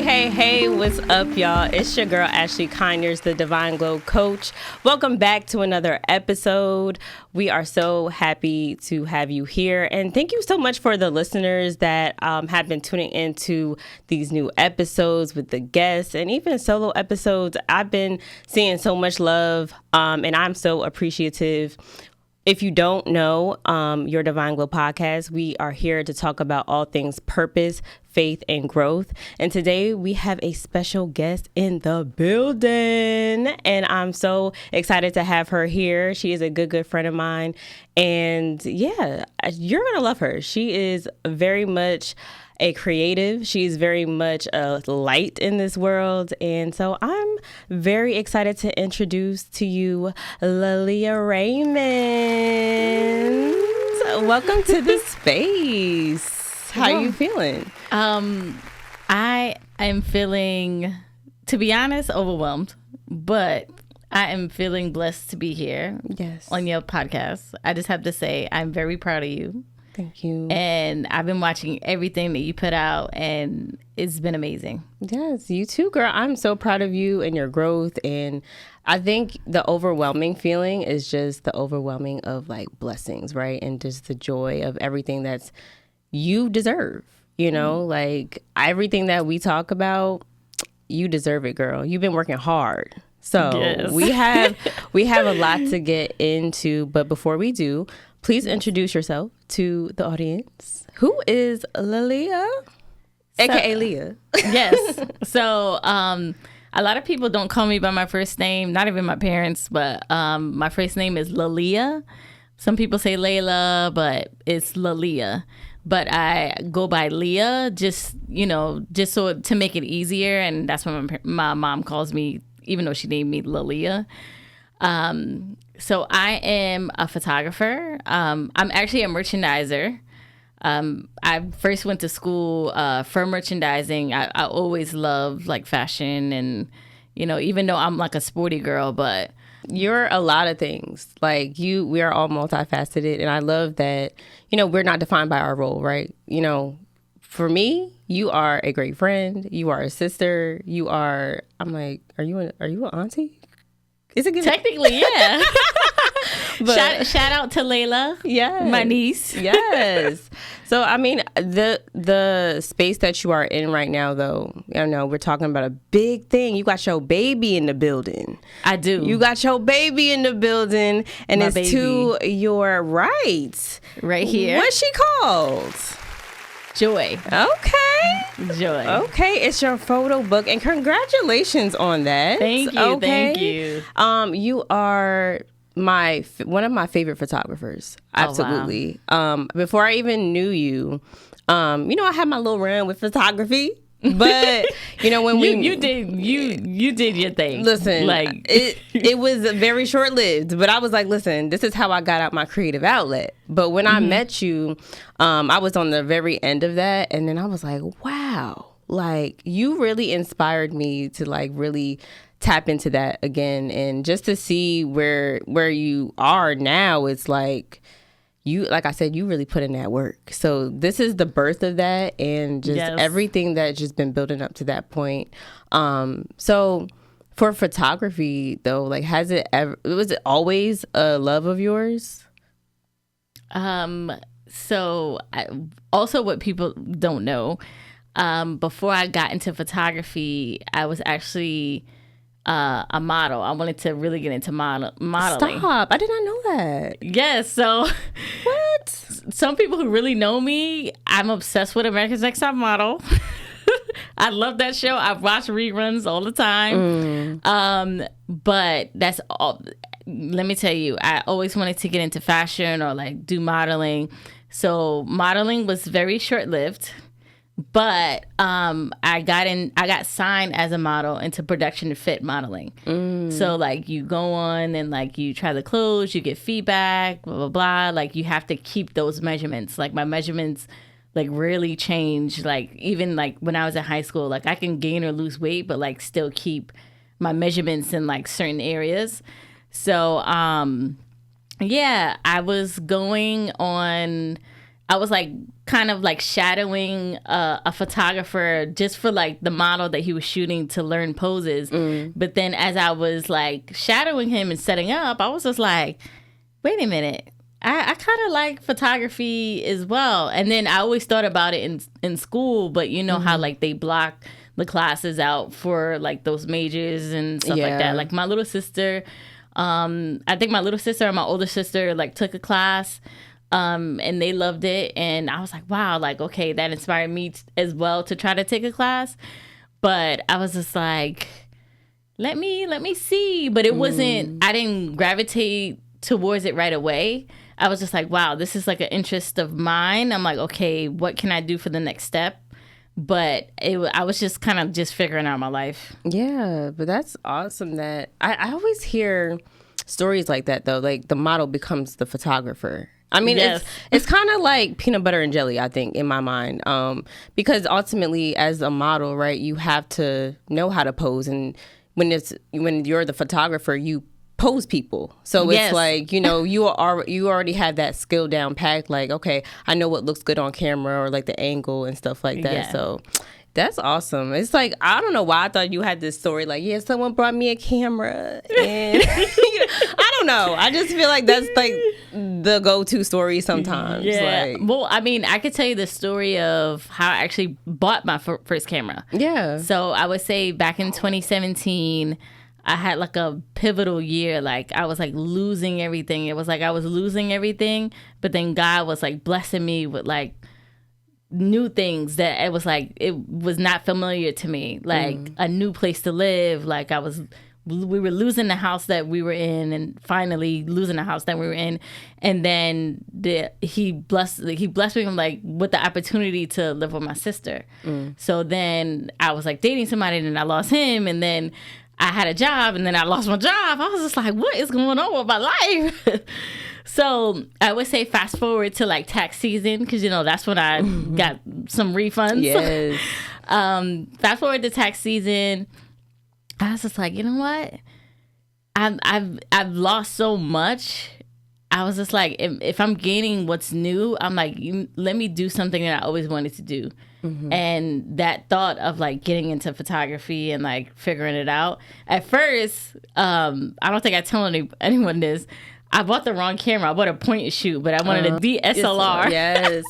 Hey, what's up, y'all? It's your girl, Ashley Conyers, the Divine Glow Coach. Welcome back to another episode. We are so happy to have you here. And thank you so much for the listeners that have been tuning into these new episodes with the guests and even solo episodes. I've been seeing so much love, and I'm so appreciative. If you don't know your Divine Glow podcast, we are here to talk about all things purpose, faith, and growth. And today we have a special guest in the building. And I'm so excited to have her here. She is a good friend of mine. And yeah, you're going to love her. She is very much a creative. She's very much a light in this world. And so I'm very excited to introduce to you Lalea Raymond. Welcome to the space. How are you feeling? I am feeling, to be honest, overwhelmed, but I am feeling blessed to be here. Yes. On your podcast. I just have to say, I'm very proud of you. Thank you. And I've been watching everything that you put out, and it's been amazing. Yes, you too, girl. I'm so proud of you and your growth. And I think the overwhelming feeling is just the overwhelming of like blessings, right? And just the joy of everything that's you deserve, you know, like everything that we talk about, you deserve it, girl. You've been working hard. So yes. we have a lot to get into. But before we do, please introduce yourself to the audience. Who is Lalea? AKA Leah. Yes. So a lot of people don't call me by my first name, not even my parents, but my first name is Lalea. Some people say Layla, but it's Lalea. But I go by Leah, just so to make it easier. And that's what my mom calls me, even though she named me Lalea. So I am a photographer. I'm actually a merchandiser. I first went to school for merchandising. I always loved like fashion and, even though I'm like a sporty girl, but you're a lot of things. Like we are all multifaceted. And I love that, we're not defined by our role, right? For me, you are a great friend. You are a sister. I'm like, are you an auntie? Is it good? Technically, yeah. But shout out to Layla, my niece. Yes. So, I mean, the space that you are in right now, though, we're talking about a big thing. You got your baby in the building. I do. You got your baby in the building, and my it's baby. to your right. Right here. What's she called? Joy. Okay. Joy. Okay, it's your photo book, and congratulations on that. Thank you. Okay. Thank you. You are one of my favorite photographers. Absolutely. Oh, wow. Before I even knew you, I had my little run with photography. But when you did your thing. Listen, like it was very short lived, but I was like, listen, this is how I got out my creative outlet. But when I met you, I was on the very end of that, and then I was like, wow, like you really inspired me to like really tap into that again, and just to see where you are now, it's like like I said, you really put in that work. So this is the birth of that, and just everything that's just been building up to that point. So for photography though, like was it always a love of yours? So also what people don't know, before I got into photography, I was actually a model. I wanted to really get into modeling. Stop. I did not know that. Yes. So what? Some people who really know me, I'm obsessed with America's Next Top Model. I love that show. I watch reruns all the time. But that's all. Let me tell you, I always wanted to get into fashion or like do modeling. So modeling was very short-lived. But I got signed as a model into production fit modeling. So like you go on and like you try the clothes, you get feedback, blah, blah, blah. Like you have to keep those measurements. Like my measurements like really change. Like even like when I was in high school, like I can gain or lose weight, but like still keep my measurements in like certain areas. So yeah, I was going on I was like kind of like shadowing a photographer just for like the model that he was shooting to learn poses. But then as I was like shadowing him and setting up, I was just like, wait a minute. I kind of like photography as well. And then I always thought about it in school, but you know how like they block the classes out for like those majors and stuff like that. Like my little sister, I think my little sister and my older sister like took a class and they loved it. And I was like, wow, like, okay, that inspired me as well to try to take a class. But I was just like, let me see. But it wasn't, I didn't gravitate towards it right away. I was just like, wow, this is like an interest of mine. I'm like, okay, what can I do for the next step? But I was just kind of just figuring out my life. Yeah, but that's awesome that I always hear stories like that, though. Like the model becomes the photographer. I mean, it's kind of like peanut butter and jelly, I think, in my mind. Because ultimately, as a model, right, you have to know how to pose. And when you're the photographer, you pose people. So it's like, you know, you already have that skill down packed. Like, okay, I know what looks good on camera or like the angle and stuff like that. Yeah. So that's awesome. It's like, I don't know why I thought you had this story. Like, yeah, someone brought me a camera. And I don't know. I just feel like that's like the go-to story sometimes. Yeah. Like, well, I mean, I could tell you the story of how I actually bought my first camera. Yeah. So I would say back in 2017, I had like a pivotal year. Like I was like losing everything. It was like I was losing everything, but then God was like blessing me with like new things that it was like it was not familiar to me. Like a new place to live. Like we were losing the house that we were in, and finally losing the house that we were in. And then he blessed me with the opportunity to live with my sister. So then I was like dating somebody, and then I lost him, and then I had a job, and then I lost my job. I was just like, what is going on with my life? So I would say fast forward to like tax season, because, you know, that's when I got some refunds. Yes. Fast forward to tax season. I was just like, you know what? I've lost so much. I was just like, if I'm gaining what's new, I'm like, let me do something that I always wanted to do. And that thought of like getting into photography and like figuring it out. At first, I don't think I tell anyone this. I bought the wrong camera. I bought a point and shoot, but I wanted a DSLR. Yes.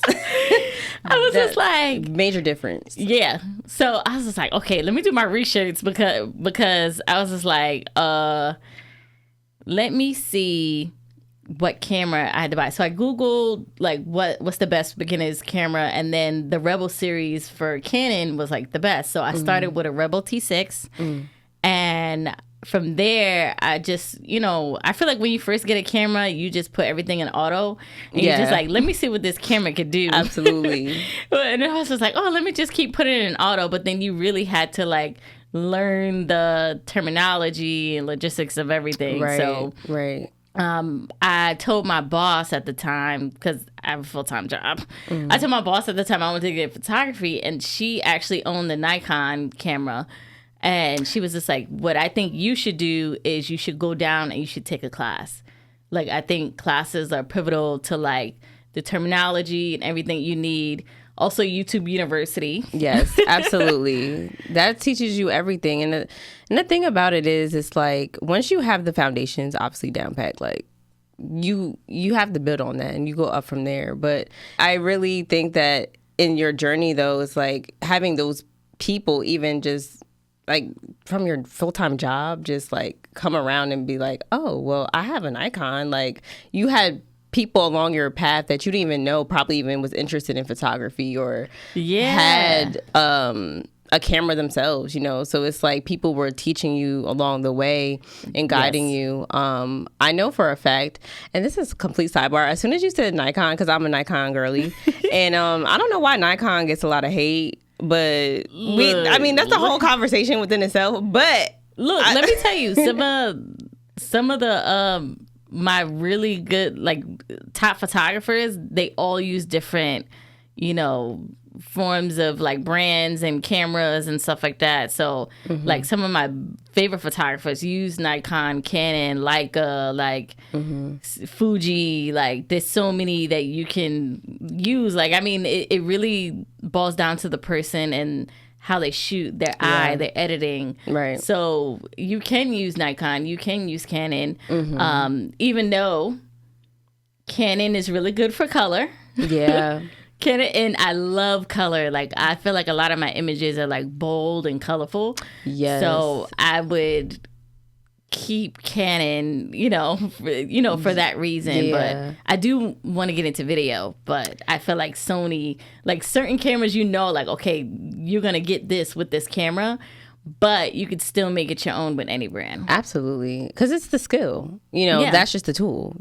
I was just like, major difference. Yeah. So I was just like, okay, let me do my research because I was just like, let me see what camera I had to buy. So I Googled like what's the best beginner's camera, and then the Rebel series for Canon was like the best. So I started with a Rebel T6 and from there I just, you know, I feel like when you first get a camera, you just put everything in auto and you're just like, let me see what this camera could do. Absolutely. And I was just like, oh, let me just keep putting it in auto. But then you really had to like learn the terminology and logistics of everything. Right. I told my boss at the time, because I have a full-time job, I told my boss at the time I wanted to get photography, and she actually owned the Nikon camera, and she was just like, what I think you should do is you should go down and you should take a class. Like, I think classes are pivotal to like the terminology and everything you need. Also, YouTube University. Yes, absolutely. That teaches you everything. And the thing about it is, it's like, once you have the foundations obviously down packed, like, you have to build on that and you go up from there. But I really think that in your journey, though, it's like having those people, even just like from your full-time job, just like come around and be like, oh, well, I have an Nikon. Like, you had people along your path that you didn't even know probably even was interested in photography or had a camera themselves, you know. So it's like people were teaching you along the way and guiding you. I know for a fact, and this is a complete sidebar, as soon as you said Nikon, because I'm a Nikon girly, and I don't know why Nikon gets a lot of hate, but that's a whole conversation within itself. But look, let me tell you, some of the my really good like top photographers, they all use different, you know, forms of like brands and cameras and stuff like that. So like some of my favorite photographers use Nikon, Canon, Leica, like Fuji. Like there's so many that you can use. Like, I mean, it really boils down to the person and how they shoot, their eye, their editing. Right. So you can use Nikon, you can use Canon, even though Canon is really good for color. Yeah. Canon, and I love color. Like, I feel like a lot of my images are like bold and colorful. Yes. So I would keep Canon, for that reason. Yeah. But I do want to get into video. But I feel like Sony, like certain cameras, like, okay, you're gonna get this with this camera, but you could still make it your own with any brand. Absolutely, because it's the skill. That's just the tool.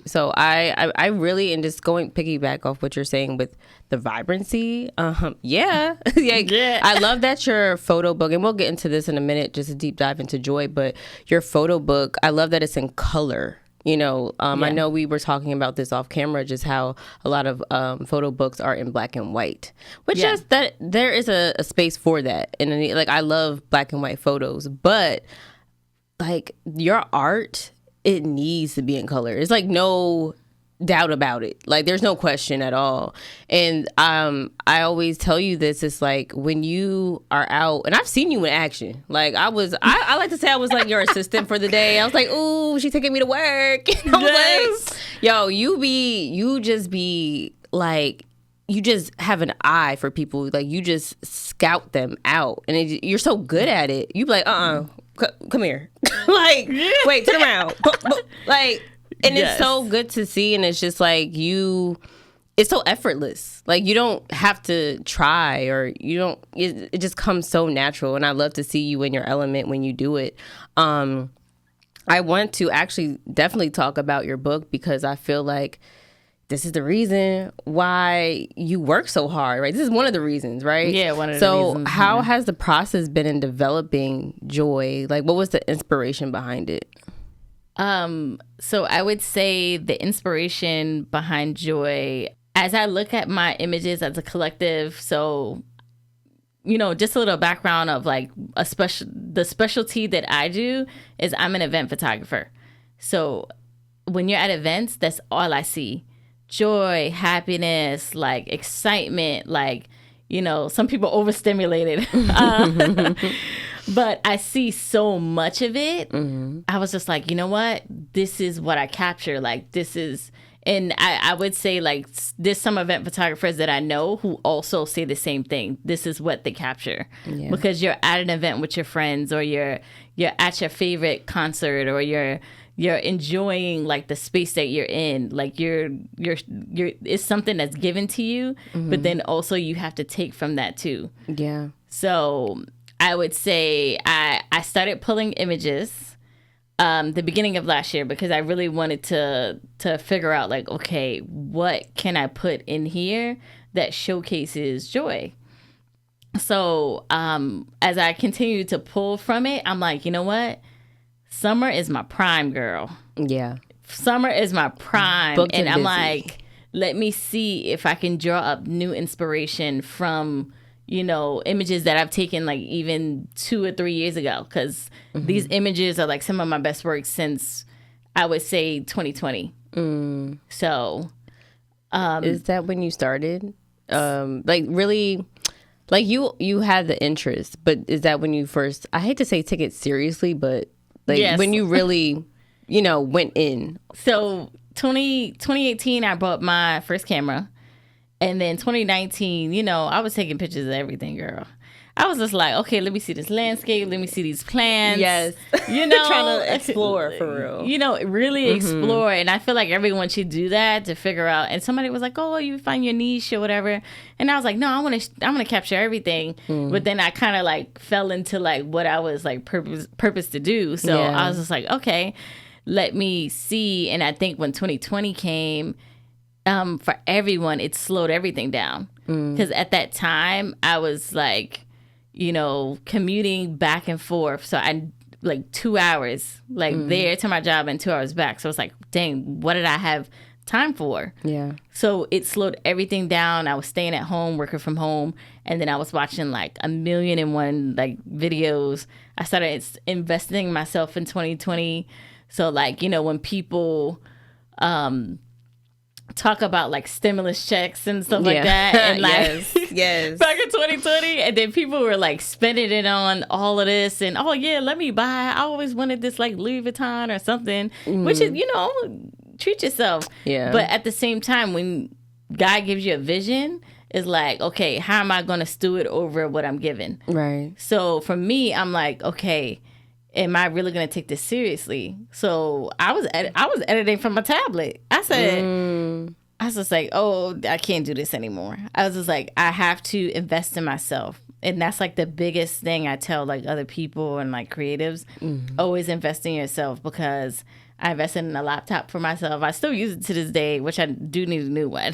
So I really, and just going piggyback off what you're saying with the vibrancy. Yeah. I love that your photo book, and we'll get into this in a minute, just a deep dive into Joy. But your photo book, I love that it's in color. I know we were talking about this off camera, just how a lot of photo books are in black and white, which is that there is a space for that. And like, I love black and white photos, but like your art, it needs to be in color. It's like no doubt about it. Like there's no question at all. And I always tell you this, it's like when you are out, and I've seen you in action. Like I like to say I was like your assistant for the day. I was like, ooh, she's taking me to work. And I was like, yo, you just be like, you just have an eye for people. Like you just scout them out, and you're so good at it. You be like, come here. Like, wait, turn around. Like, and it's so good to see, and it's just like it's so effortless. Like you don't have to try, or it just comes so natural. And I love to see you in your element when you do it. I want to actually definitely talk about your book, because I feel like this is the reason why you work so hard, right? This is one of the reasons, right? Yeah, one of the reasons. So how has the process been in developing Joy? Like what was the inspiration behind it? So I would say the inspiration behind Joy, as I look at my images as a collective, so, just a little background of like the specialty that I do is I'm an event photographer. So when you're at events, that's all I see. Joy, happiness, like excitement, like, some people overstimulated. But I see so much of it. I was just like, you know what? This is what I capture. Like, this is, and I would say, like, there's some event photographers that I know who also say the same thing. This is what they capture. Yeah. Because you're at an event with your friends, or you're at your favorite concert, or you're enjoying like the space that you're in. Like you're it's something that's given to you, but then also you have to take from that too. Yeah. So I would say I started pulling images the beginning of last year, because I really wanted to figure out like, okay, what can I put in here that showcases Joy? So as I continue to pull from it, I'm like, you know what? Summer is my prime, girl. Yeah. Summer is my prime. Booked and I'm busy. Like, let me see if I can draw up new inspiration from, images that I've taken like even 2 or 3 years ago. Because these images are like some of my best work since, I would say, 2020. So. Is that when you started? Like really, like you had the interest, but is that when you first, I hate to say take it seriously, but like yes. When you really, went in. So 2018, I bought my first camera. And then 2019, I was taking pictures of everything, girl. I was just like, okay, let me see this landscape. Let me see these plants. Yes. Trying to explore for real. Really explore. And I feel like everyone should do that to figure out. And somebody was like, oh, you find your niche or whatever. And I was like, no, I want to capture everything. But then I kind of like fell into like what I was like purpose to do. So I was just like, okay, let me see. And I think when 2020 came, for everyone, it slowed everything down. Because at that time, I was like, commuting back and forth. So I like 2 hours, like there to my job and 2 hours back. So it's like, dang, what did I have time for. Yeah. So it slowed everything down. I was staying at home, working from home, and then I was watching like 1,000,001 like videos. I started investing in myself in 2020. So like, you know, when people talk about like stimulus checks and stuff like that, and like yes. back in 2020, and then people were like spending it on all of this, and oh yeah, let me buy. I always wanted this like Louis Vuitton or something, which is, you know, treat yourself. Yeah. But at the same time, when God gives you a vision, it's like, okay, how am I going to steward over what I'm given? Right. So for me, I'm like, okay, am I really going to take this seriously? So I was editing from my tablet. I was just like, oh, I can't do this anymore. I was just like, I have to invest in myself. And that's like the biggest thing I tell like other people and like creatives, always invest in yourself, because I invested in a laptop for myself. I still use it to this day, which I do need a new one.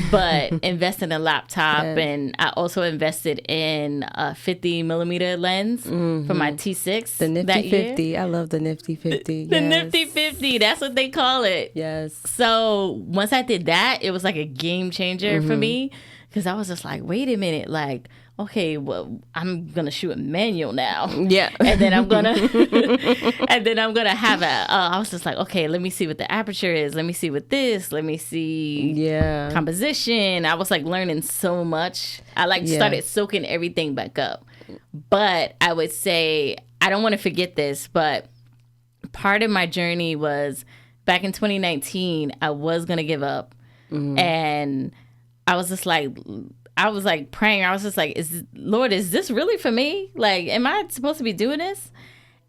But invest in a laptop, and I also invested in a 50 millimeter lens for my T6. The Nifty 50. I love the Nifty 50. The Nifty 50. That's what they call it. Yes. So once I did that, it was like a game changer for me, because I was just like, wait a minute, like, okay, well, I'm gonna shoot a manual now. Yeah. And then I'm gonna have I was just like, okay, let me see what the aperture is. Let me see what this. Let me see composition. I was like learning so much. I like started soaking everything back up. But I would say, I don't want to forget this, but part of my journey was back in 2019, I was gonna give up. And I was just like, praying. I was just like, Lord, is this really for me? Like, am I supposed to be doing this?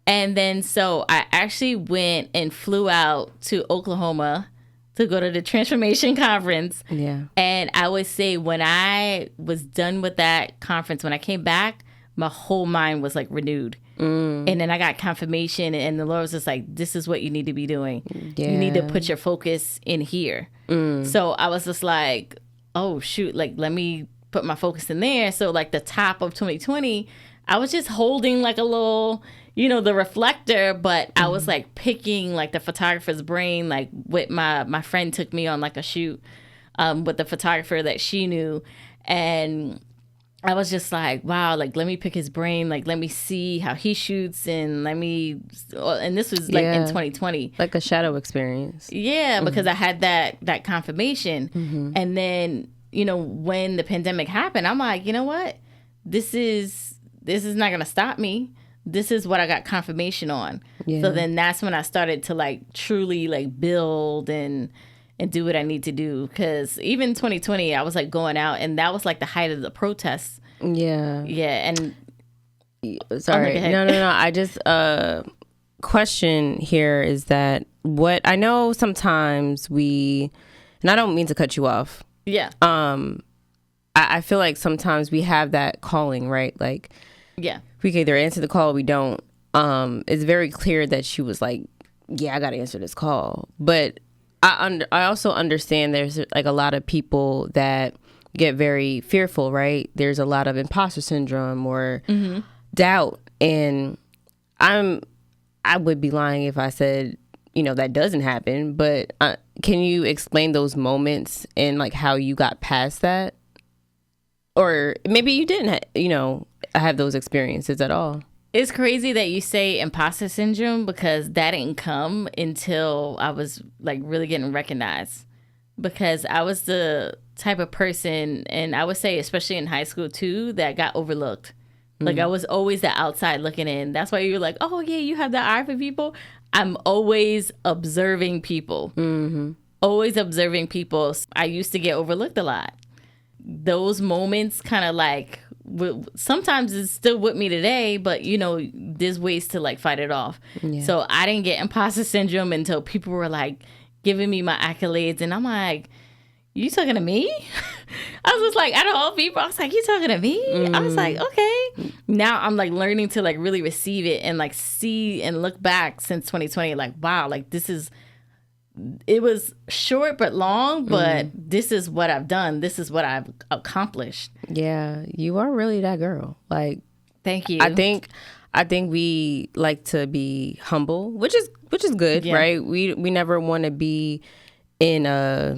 And then so I actually went and flew out to Oklahoma to go to the Transformation Conference. Yeah. And I would say when I was done with that conference, when I came back, my whole mind was like renewed. And then I got confirmation, and the Lord was just like, this is what you need to be doing. Yeah. You need to put your focus in here. So I was just like, oh shoot, like let me put my focus in there. So like the top of 2020, I was just holding like a little, you know, the reflector, but I was like picking like the photographer's brain. Like with my friend took me on like a shoot with the photographer that she knew, and I was just like, wow, like let me pick his brain, like let me see how he shoots, and and this was like in 2020, like a shadow experience. Yeah, because I had that confirmation. And then, you know, when the pandemic happened, I'm like, you know what? This is not going to stop me. This is what I got confirmation on. Yeah. So then that's when I started to like truly like build and do what I need to do. Because even 2020, I was like going out, and that was like the height of the protests. Yeah. Yeah. And sorry. No. I just, question here is that what I know sometimes and I don't mean to cut you off. Yeah. I feel like sometimes we have that calling, right? Like, yeah, we can either answer the call or we don't. It's very clear that she was like, yeah, I got to answer this call. But I also understand there's like a lot of people that get very fearful, right? There's a lot of imposter syndrome or doubt. And I would be lying if I said, you know, that doesn't happen. But can you explain those moments and like how you got past that? Or maybe you didn't, have those experiences at all. It's crazy that you say imposter syndrome, because that didn't come until I was like really getting recognized. Because I was the type of person, and I would say especially in high school too, that got overlooked. Like I was always the outside looking in. That's why you're like, oh yeah, you have that eye for people. I'm always observing people. Always observing people. I used to get overlooked a lot. Those moments kind of like, sometimes it's still with me today, but you know, there's ways to like fight it off. Yeah. So I didn't get imposter syndrome until people were like giving me my accolades, and I'm like, you talking to me? I was just like, out of all people, I was like, you talking to me? I was like, okay. Now I'm like learning to like really receive it and like see and look back since 2020, like, wow, like it was short but long, but this is what I've done. This is what I've accomplished. Yeah, you are really that girl. Like, thank you. I think we like to be humble, which is good, right? We never want to be in a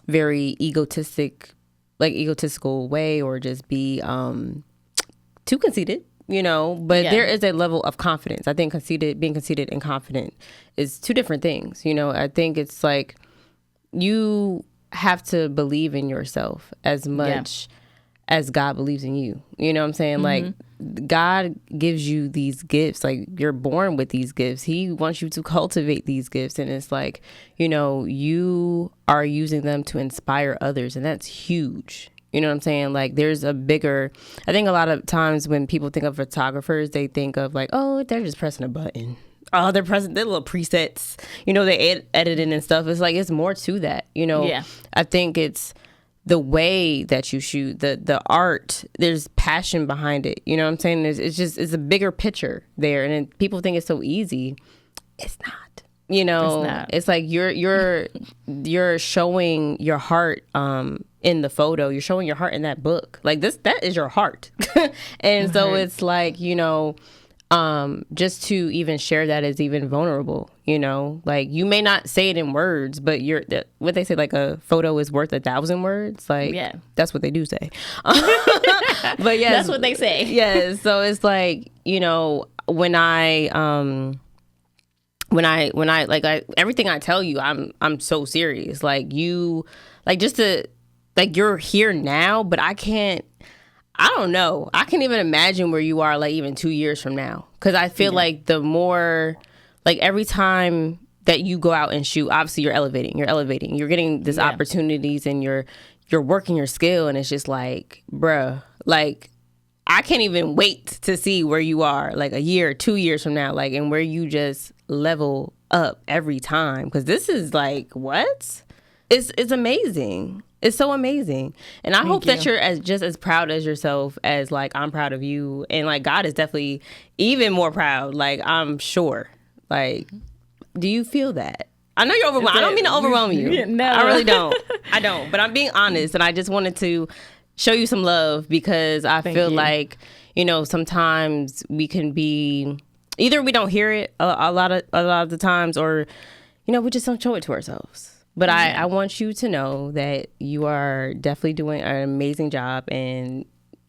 very egotistical way, or just be too conceited, but there is a level of confidence. I think being conceited and confident is two different things. I think it's like you have to believe in yourself as much as God believes in you. You know what I'm saying? Like, God gives you these gifts. Like, you're born with these gifts. He wants you to cultivate these gifts. And it's like, you are using them to inspire others. And that's huge. You know what I'm saying? Like, there's I think a lot of times when people think of photographers, they think of like, oh, they're just pressing a button. Oh, they're pressing their little presets. They editing and stuff. It's like, it's more to that. I think it's the way that you shoot, the art, there's passion behind it. You know what I'm saying? It's a bigger picture there. And then people think it's so easy. It's not. It's not. It's like you're showing your heart in the photo. You're showing your heart in that book. Like, that is your heart. And so it's like, just to even share that is even vulnerable. Like, you may not say it in words, but what they say, like, a photo is worth 1,000 words. Like, that's what they do say. But yeah, that's what they say. Yeah. So it's like, when I everything I tell you, I'm so serious. Like, you're here now, but I don't know. I can't even imagine where you are, like, even 2 years from now. Because I feel like the more, like, every time that you go out and shoot, obviously you're elevating. You're getting these opportunities, and you're working your skill. And it's just like, bruh, like, I can't even wait to see where you are, like, a year, 2 years from now, like, and where you just level up every time. Because this is like, what? It's amazing. It's so amazing. And I hope that you're just as proud as yourself as, like, I'm proud of you. And, like, God is definitely even more proud. Like, I'm sure. Like, do you feel that? I know you're overwhelmed. I don't mean to overwhelm you. No. I really don't. I don't. But I'm being honest. And I just wanted to show you some love, because I feel like, sometimes we can be, either we don't hear it a lot of the times, or, we just don't show it to ourselves. But I want you to know that you are definitely doing an amazing job. And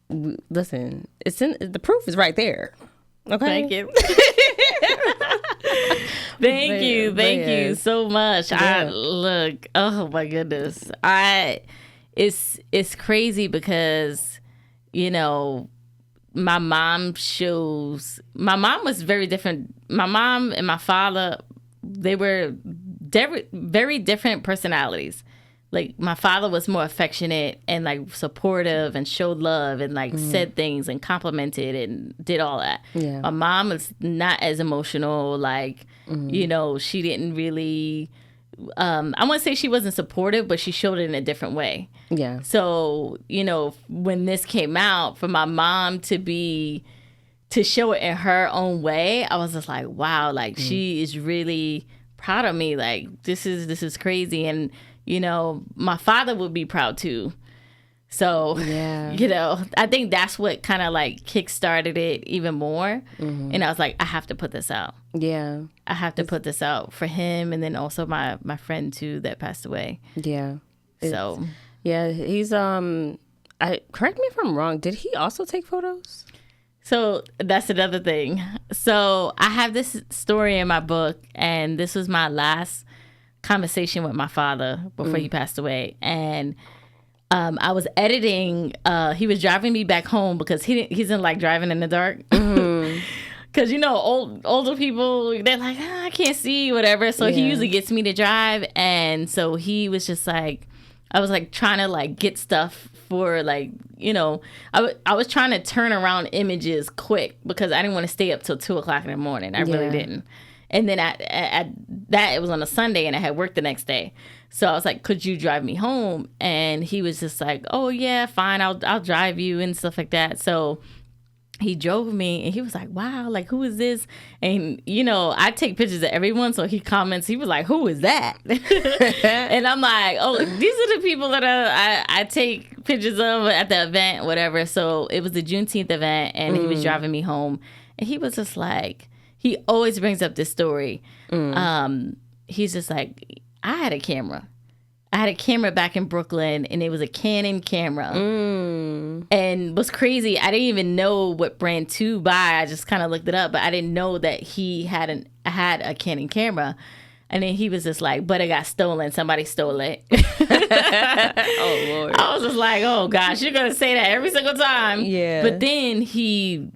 listen, the proof is right there. Okay. Thank you. Thank you so much. Yeah. Oh my goodness. It's crazy because, my mom was very different. My mom and my father, they were very different personalities. Like, my father was more affectionate and, like, supportive and showed love and, like, said things and complimented and did all that. Yeah. My mom was not as emotional. Like, she didn't really, I wouldn't say she wasn't supportive, but she showed it in a different way. Yeah. So, when this came out, for my mom to show it in her own way, I was just like, wow, like, she is really proud of me. Like, this is crazy. And my father would be proud too. So I think that's what kind of, like, kick-started it even more. And I was like, I have to put this out. I have to put this out for him, and then also my friend too that passed away. So he's correct me if I'm wrong, did he also take photos? So that's another thing. So I have this story in my book, and this was my last conversation with my father before he passed away. And I was editing. He was driving me back home because he didn't like driving in the dark. Because, older people, they're like, I can't see, whatever. So he usually gets me to drive. And so he was just like, I was like trying to, like, get stuff for, like, I was trying to turn around images quick because I didn't want to stay up till 2:00 in the morning. I really didn't. And then it was on a Sunday, and I had work the next day. So I was like, could you drive me home? And he was just like, oh yeah, fine. I'll drive you and stuff like that. So he drove me, and he was like, wow, like, who is this? And, I take pictures of everyone. So he comments, he was like, who is that? And I'm like, oh, these are the people that I take pictures of at the event, whatever. So it was the Juneteenth event, and he was driving me home. And he was just like, he always brings up this story. He's just like, I had a camera. I had a camera back in Brooklyn, and it was a Canon camera. And what's crazy, I didn't even know what brand to buy. I just kind of looked it up, but I didn't know that he had a Canon camera. And then he was just like, but it got stolen. Somebody stole it. Oh, Lord. I was just like, oh, gosh, you're going to say that every single time. Yeah. But then he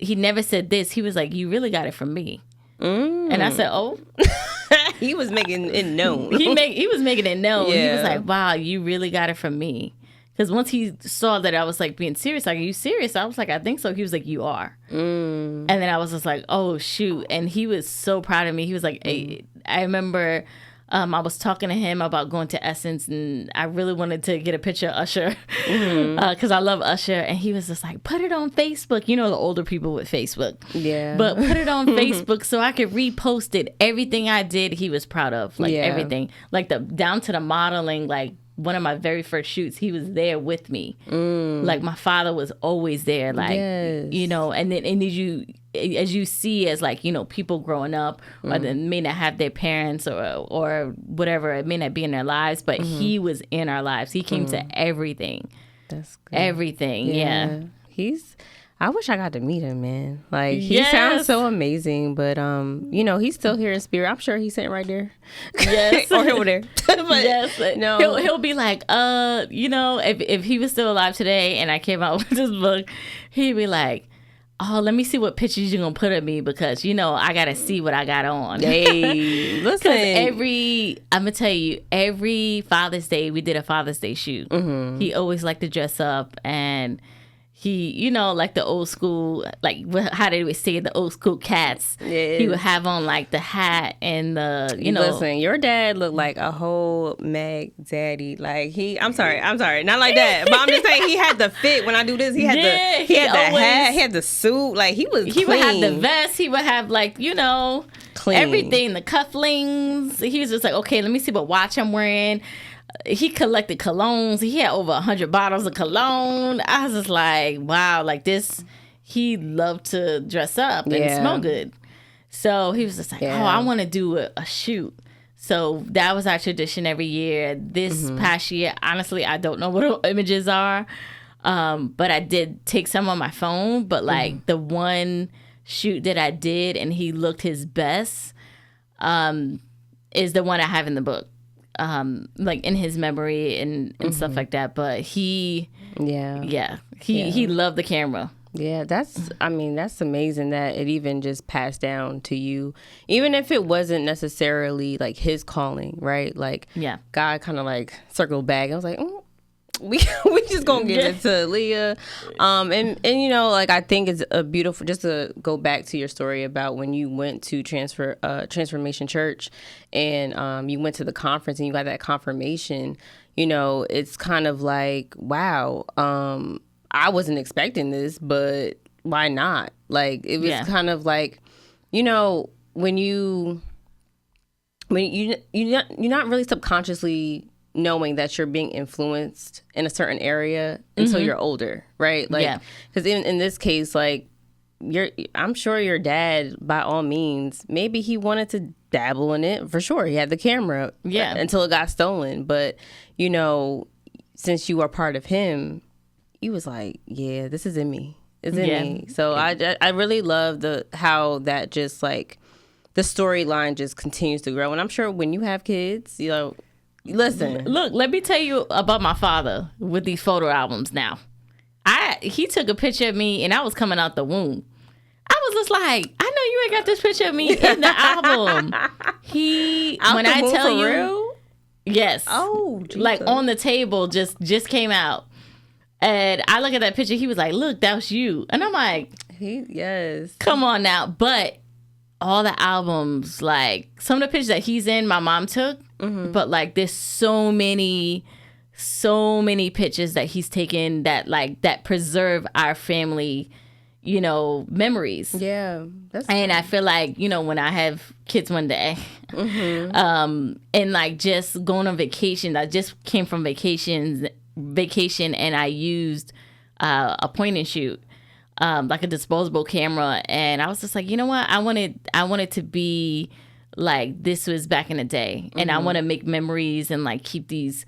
never said this. He was like, you really got it from me. And I said, oh. He was making it known. He was making it known. Yeah. He was like, wow, you really got it from me. Because once he saw that I was like being serious, like, are you serious? I was like, I think so. He was like, you are. And then I was just like, oh, shoot. And he was so proud of me. He was like, hey, I remember I was talking to him about going to Essence, and I really wanted to get a picture of Usher because I love Usher. And he was just like, put it on Facebook. You know, the older people with Facebook. Yeah. But put it on Facebook so I could repost it. Everything I did, he was proud of. Like, everything. Like, down to the modeling, like, one of my very first shoots, he was there with me. Like, my father was always there. Like, you know, and then as you see, as like, you know, people growing up, or they may not have their parents or whatever, it may not be in their lives, but he was in our lives. He came to everything. That's good. Everything. Yeah. I wish I got to meet him, man. Like, he sounds so amazing, but you know, he's still here in spirit. I'm sure he's sitting right there. Yes. Or over there. But no. He'll be like, you know, if he was still alive today and I came out with this book, he'd be like, oh, let me see what pictures you're going to put of me, because, you know, I got to see what I got on. Hey, listen. I'm going to tell you, every Father's Day, we did a Father's Day shoot. He always liked to dress up, and he, you know, like the old school, like, how did we say it, the old school cats. Yeah. He would have on, like, the hat and the, you know. Listen, your dad looked like a whole Mag daddy. Like, I'm sorry. Not like that. But I'm just saying, he had the fit. When I do this, he had the hat, he had the suit. Like, he was clean. He would have the vest. He would have, like, you know, clean. Everything, the cufflinks. He was just like, okay, let me see what watch I'm wearing. He collected colognes. He had over 100 bottles of cologne. I was just like, wow, like this. He loved to dress up and smell good. So he was just like, oh, I want to do a shoot. So that was our tradition every year. This past year, honestly, I don't know what the images are, but I did take some on my phone. But like the one shoot that I did and he looked his best is the one I have in the book. Like in his memory and stuff like that. But he loved the camera. Yeah, that's amazing that it even just passed down to you, even if it wasn't necessarily like his calling, right? Like, God kind of like circled back. I was like, we just gonna give it to Leah, and you know, like, I think it's a beautiful, just to go back to your story about when you went to Transformation Church, and you went to the conference and you got that confirmation. You know, it's kind of like, wow, I wasn't expecting this, but why not? Like, it was kind of like, you know, when you're not really subconsciously knowing that you're being influenced in a certain area until you're older, right? Like, because in this case, like, I'm sure your dad, by all means, maybe he wanted to dabble in it for sure. He had the camera, until it got stolen. But, you know, since you are part of him, he was like, yeah, this is in me. It's in me. So I really love how that just, like, the storyline just continues to grow. And I'm sure when you have kids, you know, listen. Look, let me tell you about my father with these photo albums now. He took a picture of me and I was coming out the womb. I was just like, I know you ain't got this picture of me in the album. When I tell you, real? Yes. Oh, Jesus. Like on the table, just came out. And I look at that picture, he was like, look, that was you. And I'm like, yes. Come on now. But all the albums, like some of the pictures that he's in, my mom took. But like there's so many pictures that he's taken that preserve our family, you know, memories. Yeah. And I feel like, you know, when I have kids one day, and like just going on vacation, I just came from vacation and I used a point and shoot, like a disposable camera, and I was just like, you know what, I wanted to be like this was back in the day, and I want to make memories and like keep these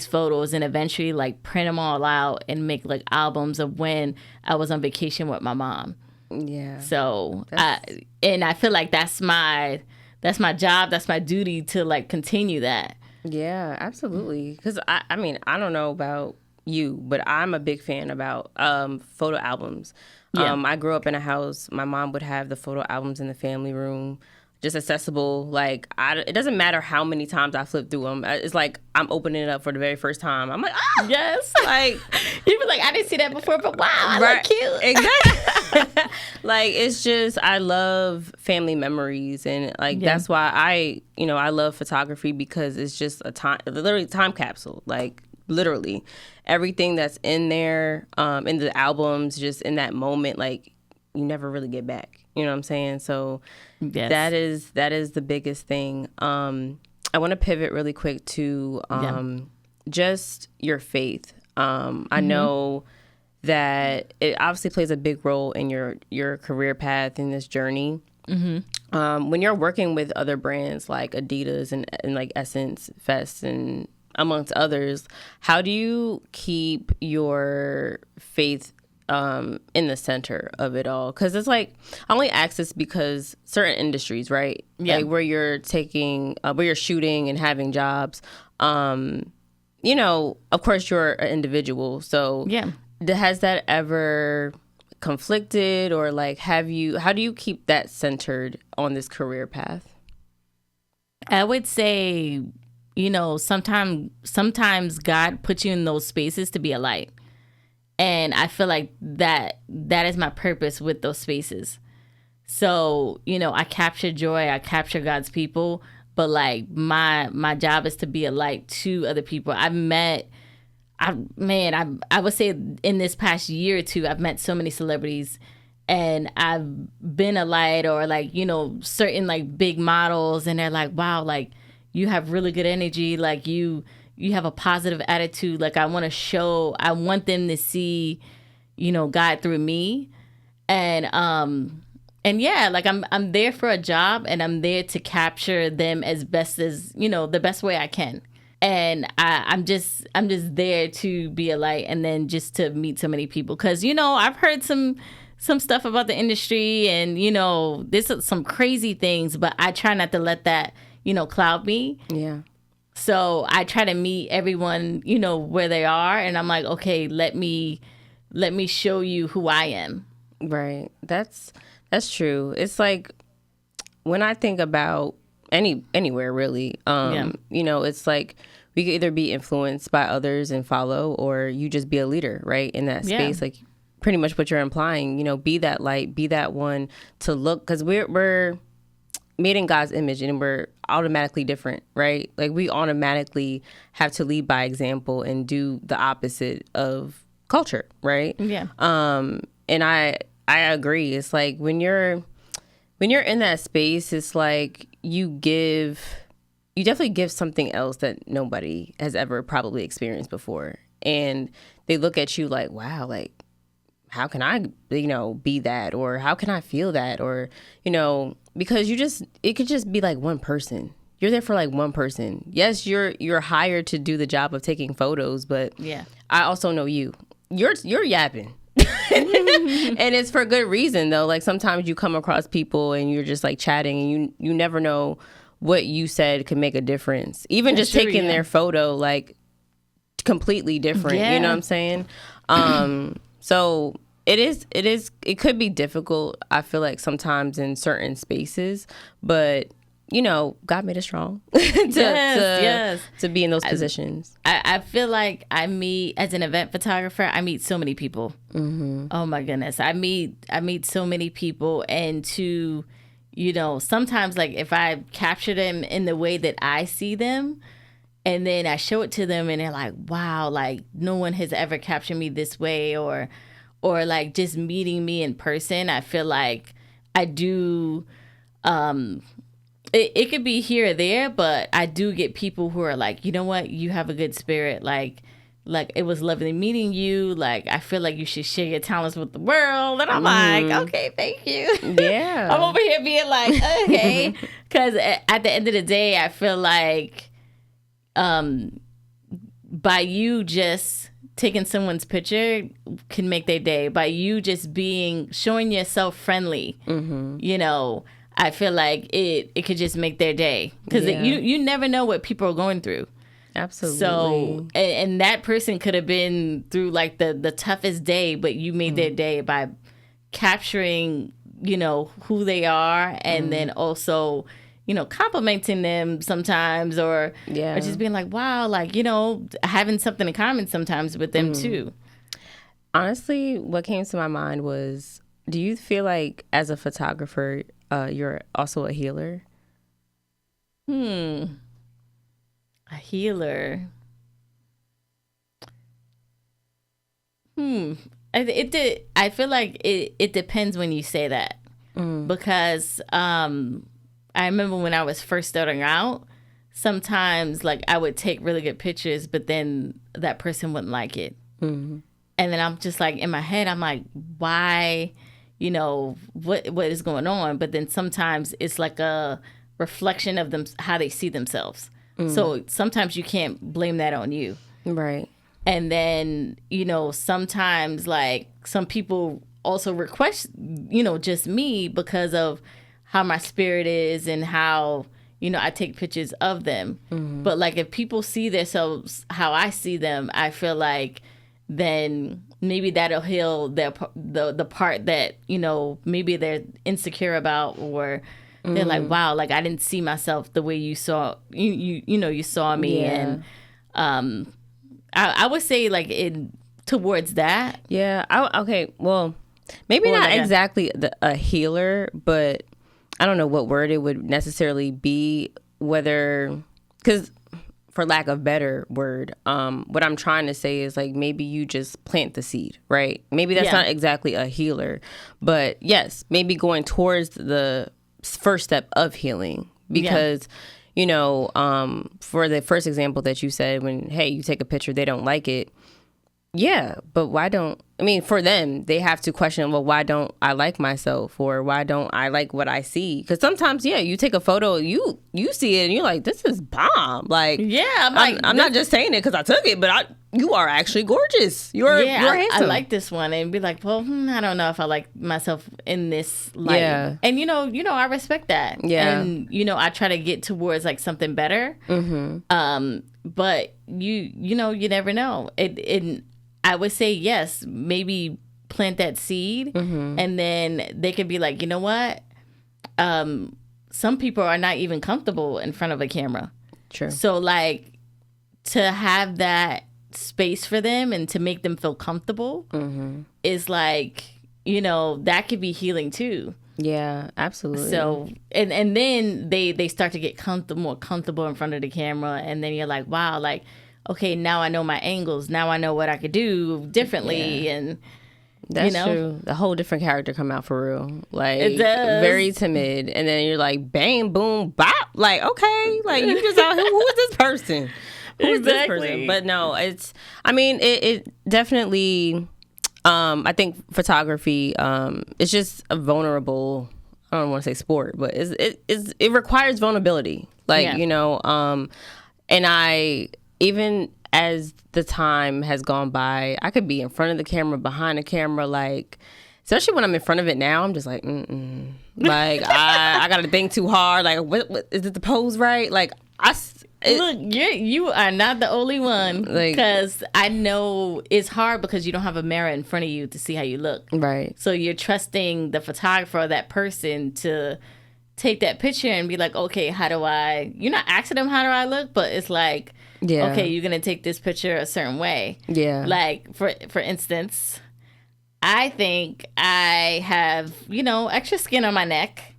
photos and eventually like print them all out and make like albums of when I was on vacation with my mom. Yeah. So I feel like that's my job, that's my duty to like continue that. Yeah, absolutely. Because I mean, I don't know about you, but I'm a big fan about photo albums. Yeah. I grew up in a house. My mom would have the photo albums in the family room, just accessible. Like, it doesn't matter how many times I flip through them. It's like I'm opening it up for the very first time. I'm like, ah, yes. Like, you be like, I didn't see that before, but wow, I look cute. Exactly. Like, it's just, I love family memories, and like that's why I love photography, because it's just literally time capsule. Like, literally everything that's in there, in the albums, just in that moment, like you never really get back. You know what I'm saying? So that is the biggest thing. I want to pivot really quick to just your faith. I know that it obviously plays a big role in your career path in this journey. When you're working with other brands like Adidas and like Essence Fest and amongst others, how do you keep your faith in the center of it all? Because it's like, I only ask this because certain industries, right? Yeah. Like where you're shooting and having jobs, of course you're an individual. So yeah. Has that ever conflicted, or like how do you keep that centered on this career path? I would say, sometimes God puts you in those spaces to be a light. And I feel like that is my purpose with those spaces. So, I capture joy, I capture God's people, but like my job is to be a light to other people. I would say in this past year or two, I've met so many celebrities, and I've been a light, or like, certain like big models, and they're like, wow, like you have really good energy. Like you have a positive attitude. Like I want them to see, God through me. And yeah, like I'm there for a job, and I'm there to capture them as best as, the best way I can. And I'm just there to be a light, and then just to meet so many people. Cause I've heard some stuff about the industry, and there's some crazy things, but I try not to let that, cloud me. Yeah. So I try to meet everyone, where they are. And I'm like, okay, let me show you who I am. Right. That's true. It's like when I think about anywhere really, it's like we could either be influenced by others and follow, or you just be a leader, right? In that space, like pretty much what you're implying, be that light, be that one to look, because we're made in God's image, and we're automatically different, right? Like we automatically have to lead by example and do the opposite of culture, right? Yeah. And I agree. It's like when you're in that space, it's like you definitely give something else that nobody has ever probably experienced before. And they look at you like, wow, like how can I, be that, or how can I feel that, or, because it could just be like one person. You're there for like one person. Yes, you're hired to do the job of taking photos, but yeah, I also know you're yapping. And it's for good reason though. Like sometimes you come across people and you're just like chatting, and you never know what you said could make a difference. Even That's just true, taking their photo, like completely different. Yeah. You know what I'm saying? So it could be difficult, I feel like, sometimes in certain spaces, but God made us strong to be in those positions. I feel like as an event photographer, I meet so many people. Mm-hmm. Oh my goodness. I meet so many people, and to, sometimes like if I capture them in the way that I see them, and then I show it to them, and they're like, wow, like no one has ever captured me this way, or like just meeting me in person, I feel like I do, it could be here or there, but I do get people who are like, you know what, you have a good spirit, like like, it was lovely meeting you. Like, I feel like you should share your talents with the world. And I'm like, okay, thank you. Yeah. I'm over here being like, okay. Because at the end of the day, I feel like by you just taking someone's picture can make their day. By you just showing yourself friendly, you know, I feel like it could just make their day. Because you never know what people are going through. Absolutely. So, and that person could have been through like the toughest day, but you made their day by capturing, you know, who they are, and then also, you know, complimenting them sometimes, or just being like, wow, like, you know, having something in common sometimes with them too. Honestly, what came to my mind was, do you feel like as a photographer, you're also a healer? A healer. I feel like it depends when you say that. Because I remember when I was first starting out, sometimes like I would take really good pictures, but then that person wouldn't like it. And then I'm just like, in my head, I'm like, why, you know, what is going on? But then sometimes it's like a reflection of them, how they see themselves. So sometimes you can't blame that on you. Right. And then, you know, sometimes like some people also request, you know, just me because of how my spirit is and how, you know, I take pictures of them. But like if people see themselves how I see them, I feel like then maybe that'll heal the part that, you know, maybe they're insecure about, or they're like, wow, like I didn't see myself the way you saw you know, you saw me. And I would say like towards that. Yeah. Okay. Well, maybe not exactly a healer, but I don't know what word it would necessarily be, whether, because for lack of better word, what I'm trying to say is like maybe you just plant the seed, right? Maybe that's not exactly a healer, but yes, maybe going towards the first step of healing, because you know, for the first example that you said, when you take a picture, they don't like it. Yeah, but why don't, I mean, for them, they have to question, well, why don't I like myself, or why don't I like what I see? Because sometimes, you take a photo, you see it and you're like, this is bomb. Like, I'm not just saying it because I took it, but you are actually gorgeous. You're handsome. I like this one, and be like, well, I don't know if I like myself in this light. Yeah. And you know, I respect that. Yeah. And you know, I try to get towards like something better. But you know, you never know. I would say yes, maybe plant that seed, and then they could be like, you know what? Some people are not even comfortable in front of a camera. True. So like to have that space for them and to make them feel comfortable is like, you know, that could be healing too. Yeah, absolutely. So and then they start to get more comfortable in front of the camera, and then you're like, wow, like, okay, now I know my angles. Now I know what I could do differently. And that's, you know, true. The whole different character come out for real. Like, it does. Very timid. And then you're like, bang, boom, bop. Like, okay, like you just out here. Who is this person? Who is this person? But no, it definitely, I think photography, it's just a vulnerable, I don't want to say sport, but it requires vulnerability. Like, you know, and even as the time has gone by, I could be in front of the camera, behind the camera, like, especially when I'm in front of it now, I'm just like, like, I got to think too hard. Like, what is it, the pose right? Like, look, you are not the only one, because I know it's hard because you don't have a mirror in front of you to see how you look. Right. So you're trusting the photographer or that person to take that picture and be like, okay, you're not asking them how do I look, but it's like, okay, you're going to take this picture a certain way. Yeah. Like, for instance, I think I have, you know, extra skin on my neck,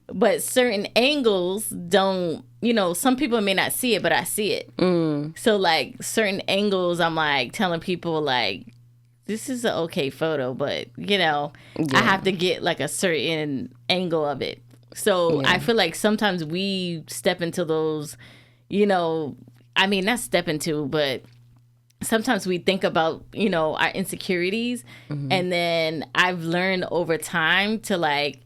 but certain angles don't, you know, some people may not see it, but I see it. So, like, certain angles, I'm, like, telling people, like, this is an okay photo, but, you know, I have to get, like, a certain angle of it. So I feel like sometimes we step into those, you know, I mean, not step into, but sometimes we think about, you know, our insecurities. And then I've learned over time to like,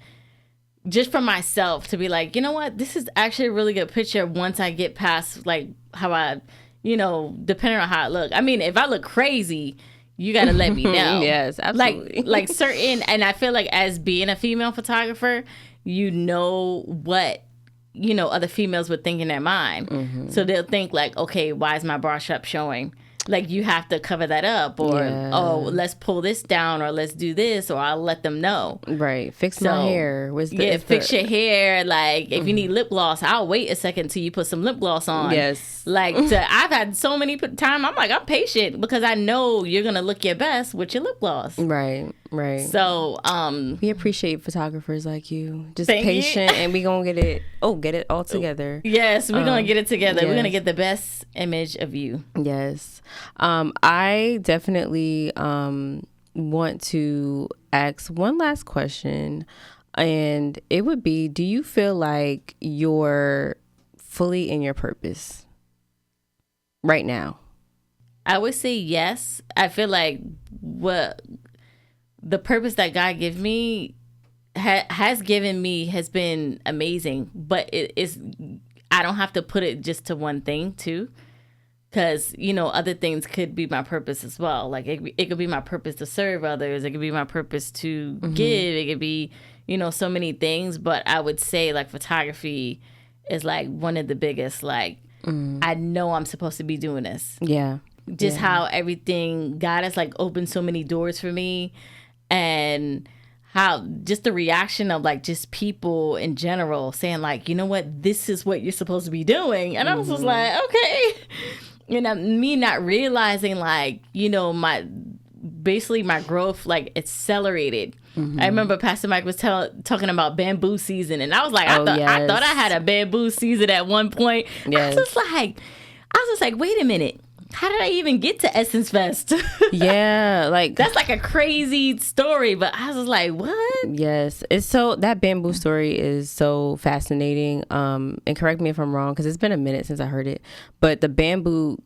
just for myself to be like, you know what, this is actually a really good picture once I get past like how I, you know, depending on how I look. I mean, if I look crazy, you got to let me know. Yes, absolutely. Like certain, and I feel like as being a female photographer, you know what, you know, other females would think in their mind. So they'll think like, okay, why is my bra strap showing? Like, you have to cover that up, or, oh, let's pull this down, or let's do this, or I'll let them know. Right. Fix my hair. Fix your hair. Like, if you need lip gloss, I'll wait a second till you put some lip gloss on. Yes. Like, I've had so many time, I'm like, I'm patient because I know you're going to look your best with your lip gloss. Right. Right. So, we appreciate photographers like you. Just patient, and we gonna get it all together. Yes, we're gonna get it together. Yes. We're gonna get the best image of you. Yes. I definitely want to ask one last question, and it would be, do you feel like you're fully in your purpose right now? I would say yes. I feel like what the purpose that God gave me has given me has been amazing, but it is, I don't have to put it just to one thing too, because, you know, other things could be my purpose as well. Like it could be my purpose to serve others. It could be my purpose to give. It could be, you know, so many things. But I would say like photography is like one of the biggest, like, I know I'm supposed to be doing this. Yeah. Just how everything, God has like opened so many doors for me. And how just the reaction of like just people in general saying like, you know what, this is what you're supposed to be doing. And I was just like, okay. You know, me not realizing like, you know, my growth like accelerated. I remember Pastor Mike was talking about bamboo season, and I was like, I thought I had a bamboo season at one point. Yes. I was just like, wait a minute. How did I even get to Essence Fest? Yeah, like that's like a crazy story, but I was just like, what? Yes, it's so, that bamboo story is so fascinating. And correct me if I'm wrong, because it's been a minute since I heard it, but the bamboo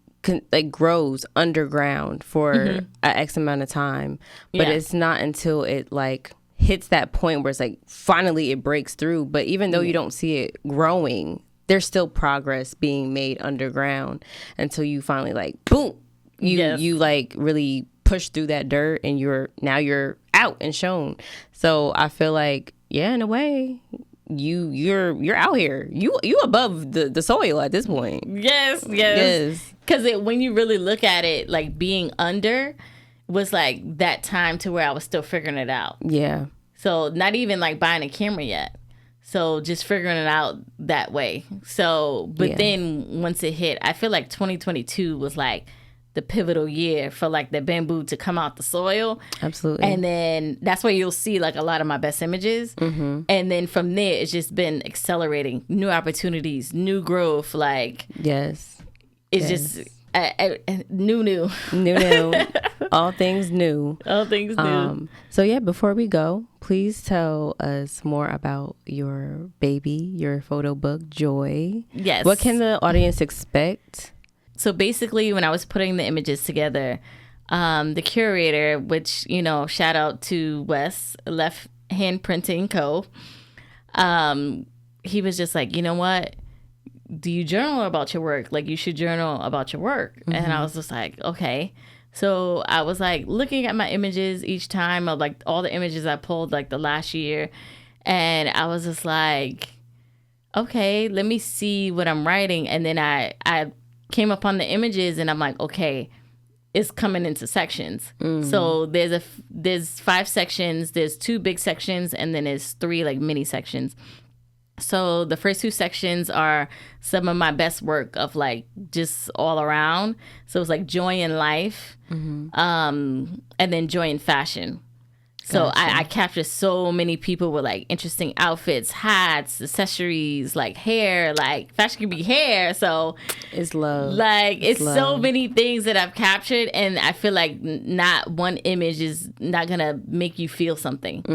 grows underground for an X amount of time, but it's not until it like hits that point where it's like finally it breaks through. But even though you don't see it growing, there's still progress being made underground until you finally like boom, you like really push through that dirt, and you're out and shown. So I feel like, yeah, in a way, you're out here, you above the soil at this point. Yes. Because when you really look at it, like being under was like that time to where I was still figuring it out. Yeah. So not even like buying a camera yet. So just figuring it out that way. So, but then once it hit, I feel like 2022 was like the pivotal year for like the bamboo to come out the soil. Absolutely. And then that's where you'll see like a lot of my best images. And then from there, it's just been accelerating, new opportunities, new growth. Like, yes, it's just new. All things new. So yeah, before we go, please tell us more about your baby, your photo book, Joy. Yes. What can the audience expect? So basically, when I was putting the images together, the curator, which, you know, shout out to Wes, Left Hand Printing Co., he was just like, you know what? Do you journal about your work? Like, you should journal about your work. And I was just like, okay. So I was like looking at my images each time of like all the images I pulled like the last year. And I was just like, okay, let me see what I'm writing. And then I came upon the images, and I'm like, okay, it's coming into sections. So there's 5 sections, there's 2 big sections, and then there's 3 like mini sections. So the first 2 sections are some of my best work of like just all around. So it's like joy in life, and then joy in fashion. So gotcha. I captured so many people with like interesting outfits, hats, accessories, like hair, like fashion can be hair. So it's love. Like it's love. So many things that I've captured, and I feel like not one image is not gonna make you feel something.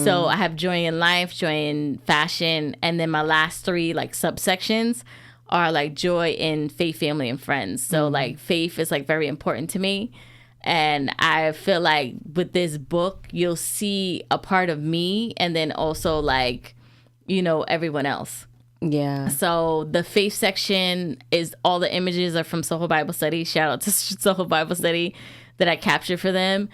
So I have joy in life, joy in fashion, and then my last 3 like subsections are like joy in faith, family, and friends. So like faith is like very important to me. And I feel like with this book, you'll see a part of me and then also like, everyone else. Yeah. So the faith section is all the images are from Soho Bible Study. Shout out to Soho Bible Study that I captured for them.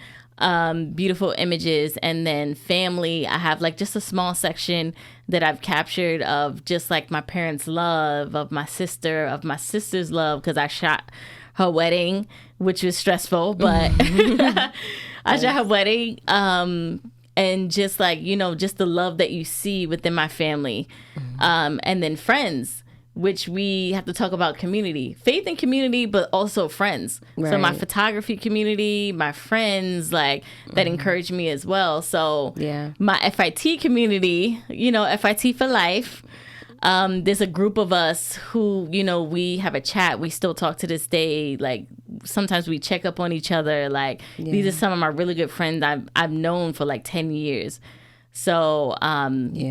Beautiful images. And then family, I have like just a small section that I've captured of just like my parents' love, of my sister's love, because I shot her wedding, which was stressful, but I shot her wedding. And just like, just the love that you see within my family. And then friends, which we have to talk about community, faith and community, but also friends. Right. So my photography community, my friends, like that encourage me as well. So my FIT community, FIT for life. There's a group of us who, we have a chat. We still talk to this day. Like sometimes we check up on each other. Like these are some of my really good friends I've known for like 10 years. So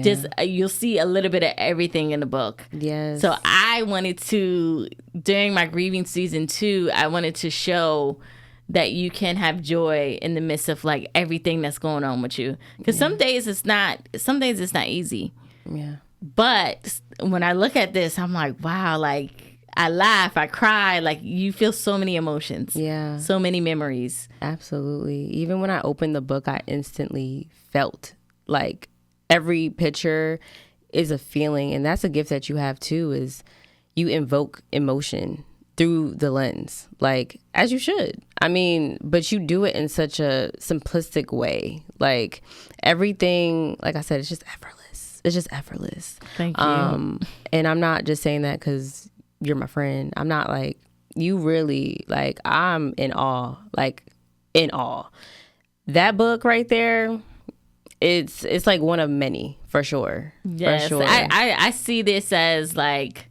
just you'll see a little bit of everything in the book. Yes. So I wanted to, during my grieving season 2, I wanted to show that you can have joy in the midst of like everything that's going on with you. Because some days it's not easy. Yeah. But when I look at this, I'm like, wow, like I laugh, I cry, like you feel so many emotions. Yeah. So many memories. Absolutely. Even when I opened the book, I instantly felt like every picture is a feeling. And that's a gift that you have too, is you invoke emotion through the lens, like as you should. I mean, but you do it in such a simplistic way. Like everything, like I said, it's just effortless. It's just effortless. Thank you. And I'm not just saying that because you're my friend. I'm not like, you really, like, I'm in awe, like in awe. That book right there, it's like one of many, for sure. Yes. For sure. I see this as like,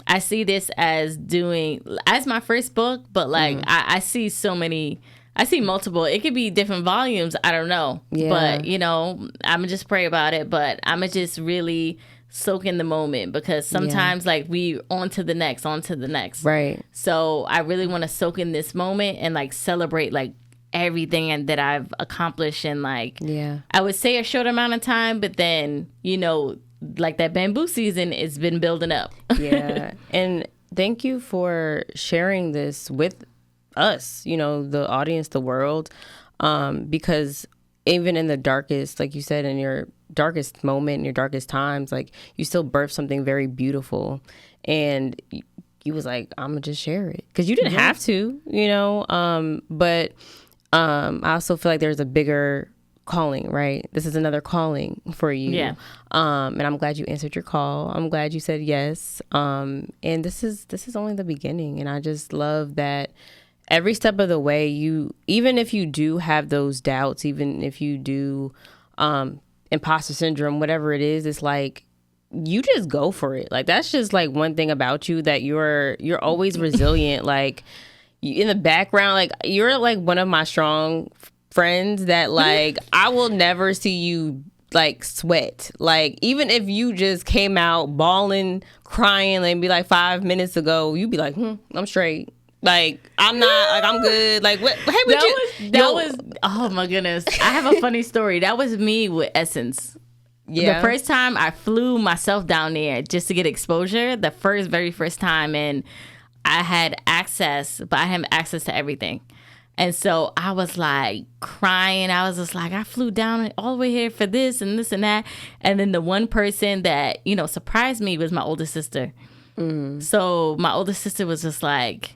I see this as my first book, but like I see so many. I see multiple. It could be different volumes. I don't know. Yeah. But, I'm going to just pray about it. But I'm going to just really soak in the moment, because sometimes like we on to the next. Right. So I really want to soak in this moment and like celebrate like everything that I've accomplished in like, I would say a short amount of time. But then, like that bamboo season, it's been building up. Yeah. And thank you for sharing this with us, the audience, the world, because even in the darkest, like you said, in your darkest moment, in your darkest times, like you still birthed something very beautiful. And you was like, I'm gonna just share it, because you didn't have to, but I also feel like there's a bigger calling, right? This is another calling for you. Yeah. And I'm glad you answered your call. I'm glad you said yes. And this is only the beginning. And I just love that every step of the way, even if you do have those doubts, even if you do imposter syndrome, whatever it is, it's like you just go for it. Like that's just like one thing about you, that you're always resilient. Like in the background, like you're like one of my strong friends that like I will never see you like sweat. Like even if you just came out bawling, crying, and be like 5 minutes ago, you'd be like, I'm straight. Like, I'm not, like, I'm good. Like, what? Hey, that was, oh my goodness. I have a funny story. That was me with Essence. Yeah. The first time I flew myself down there just to get exposure, very first time. And I had access, but I had access to everything. And so I was like crying. I was just like, I flew down all the way here for this and this and that. And then the one person that, surprised me was my older sister. So my older sister was just like,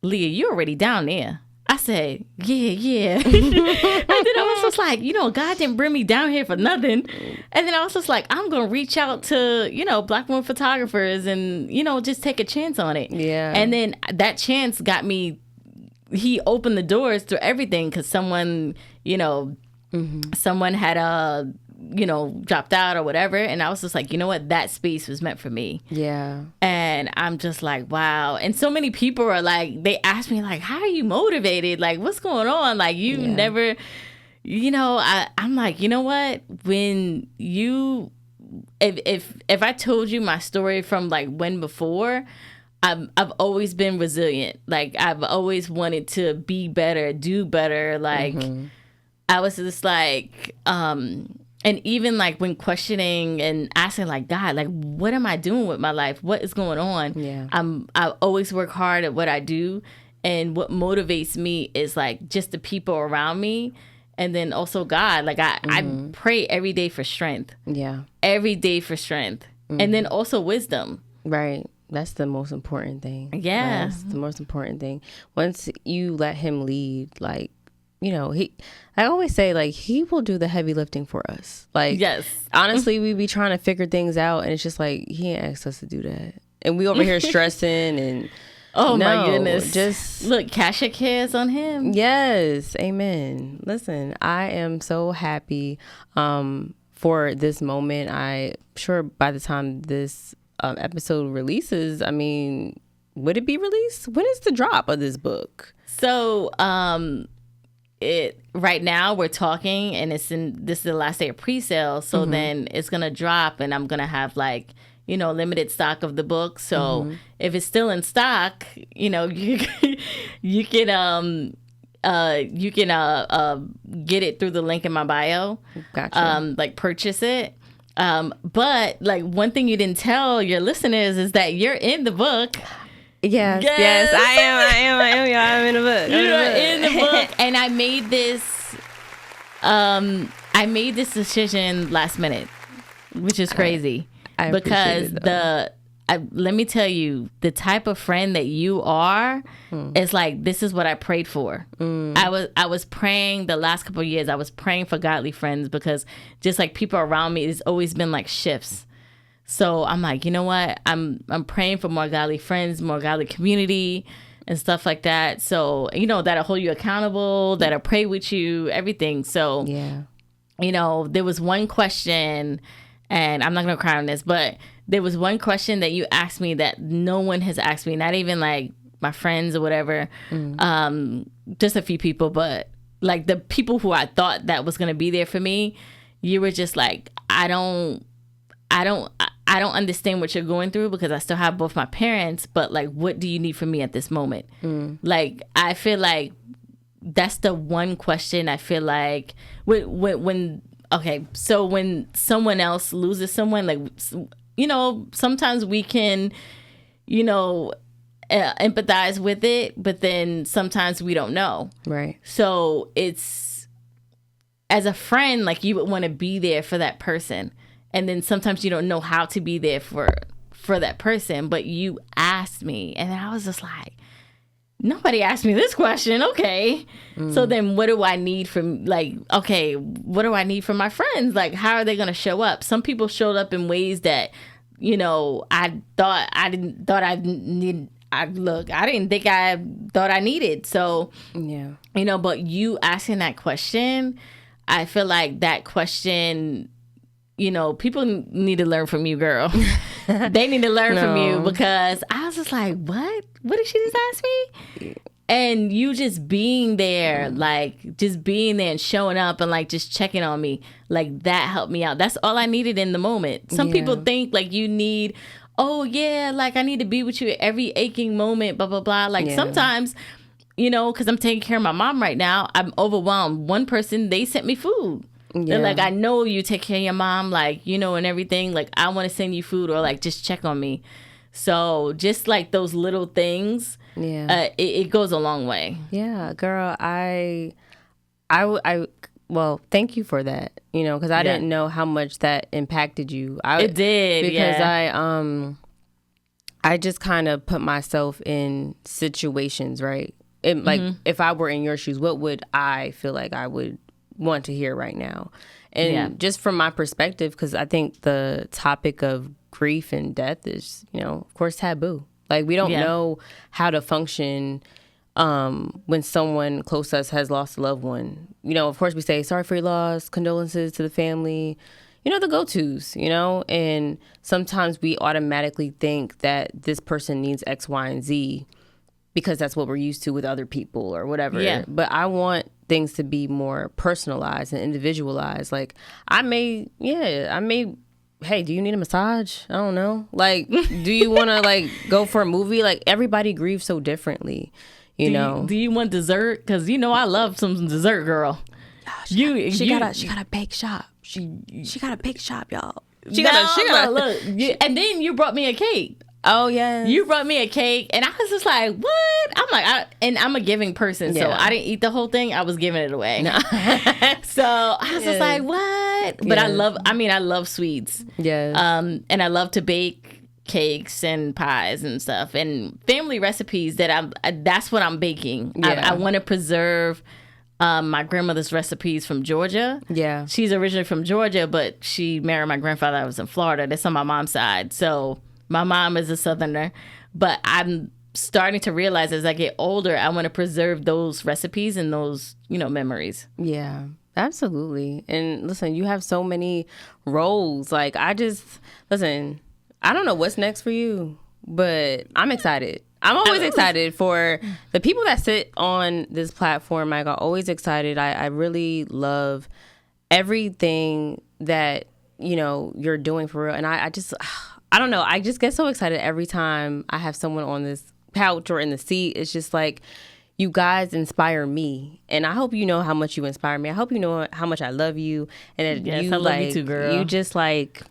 Leah, you're already down there. I said, yeah. And then I was just like, God didn't bring me down here for nothing. And then I was just like, I'm going to reach out to, Black women photographers and, just take a chance on it. Yeah. And then that chance got me, he opened the doors to everything, because someone, someone had dropped out or whatever. And I was just like, you know what? That space was meant for me. Yeah. And I'm just like, wow. And so many people are like, they ask me like, how are you motivated? Like, what's going on? Like, never, I'm like, you know what? When if I told you my story from like when before, I've always been resilient. Like I've always wanted to be better, do better. Like I was just like, and even like when questioning and asking like, God, like what am I doing with my life? What is going on? Yeah. I always work hard at what I do. And what motivates me is like just the people around me. And then also God, like I pray every day for strength. Yeah. Every day for strength. And then also wisdom. Right. That's the most important thing. Yeah. That's the most important thing. Once you let him lead, like, you know, I always say, like, he will do the heavy lifting for us. Like, yes. Honestly, we be trying to figure things out, and it's just like, he ain't asked us to do that. And we over here stressing and... Oh, no, my goodness. Just look, cash your cares on him. Yes. Amen. Listen, I am so happy for this moment. I'm sure by the time this episode releases, I mean, would it be released? When is the drop of this book? So, right now we're talking, and this is the last day of pre-sale. So then it's gonna drop, and I'm gonna have like, you know, limited stock of the book. So if it's still in stock, you know, you can get it through the link in my bio. Gotcha. Like purchase it. But like one thing you didn't tell your listeners is that you're in the book. Yes, I am. Y'all, I'm in the book. You're in the book. And I made this decision last minute, which is crazy. Because let me tell you, the type of friend that you are is like, this is what I prayed for. I was praying the last couple of years. I was praying for godly friends, because just like people around me, it's always been like shifts. So I'm like, you know what? I'm praying for more godly friends, more godly community and stuff like that. So, you know, that'll hold you accountable, that'll pray with you, everything. So, you know, there was one question, and I'm not going to cry on this, but there was one question that you asked me that no one has asked me, not even like my friends or whatever, just a few people, but like the people who I thought that was going to be there for me, you were just like, I don't understand what you're going through, because I still have both my parents, but like, what do you need from me at this moment? Like, I feel like that's the one question I feel like when someone else loses someone, like, you know, sometimes we can, you know, empathize with it, but then sometimes we don't know. Right. So it's, as a friend, like, you would want to be there for that person. And then sometimes you don't know how to be there for that person, but you asked me, and I was just like, nobody asked me this question. Okay. So then what do I need from, like, okay, what do I need from my friends? Like, how are they going to show up? Some people showed up in ways that, you know, I didn't think I thought I needed. So, yeah, you know, but you asking that question, I feel like that question, you know, people need to learn from you, girl. They need to learn from you, because I was just like, what? What did she just ask me? And you just being there, like, just being there and showing up and, like, just checking on me, like, that helped me out. That's all I needed in the moment. Some people think, like, you need, oh, yeah, like, I need to be with you at every aching moment, blah, blah, blah. Like, sometimes, you know, because I'm taking care of my mom right now, I'm overwhelmed. One person, they sent me food. They're like, I know you take care of your mom, like, you know, and everything. Like, I want to send you food, or like, just check on me. So just like those little things, it goes a long way. Yeah, girl, well, thank you for that. You know, because I didn't know how much that impacted you. It did, because I just kind of put myself in situations, right? Like, if I were in your shoes, what would I feel like I would want to hear right now? And just from my perspective, because I think the topic of grief and death is, you know, of course, taboo. Like, we don't know how to function when someone close to us has lost a loved one. You know, of course, we say, sorry for your loss, condolences to the family, you know, the go-tos, you know, and sometimes we automatically think that this person needs X, Y, and Z because that's what we're used to with other people or whatever. Yeah. But I want things to be more personalized and individualized. Like, I may hey, do you need a massage? I don't know. Like, do you want to like go for a movie? Like, everybody grieves so differently, you know. Do you want dessert? Because you know I love some dessert, girl. She got a bake shop. She got a bake shop, y'all. She got look. And then you brought me a cake. Oh yeah, you brought me a cake, and I was just like, "What?" I'm like, and I'm a giving person, so I didn't eat the whole thing. I was giving it away. No. So I was just like, "What?" But I love sweets. Yes. And I love to bake cakes and pies and stuff, and family recipes. That's what I'm baking. Yeah. I want to preserve my grandmother's recipes from Georgia. Yeah. She's originally from Georgia, but she married my grandfather. I was in Florida. That's on my mom's side, so. My mom is a Southerner, but I'm starting to realize as I get older, I want to preserve those recipes and those, memories. Yeah, absolutely. And listen, you have so many roles. Like, I don't know what's next for you, but I'm excited. I'm always excited for the people that sit on this platform. Like, I'm always excited. I really love everything that, you're doing for real. And I don't know. I just get so excited every time I have someone on this couch or in the seat. It's just like, you guys inspire me. And I hope you know how much you inspire me. I hope you know how much I love you. And that I love you too, girl. You're just like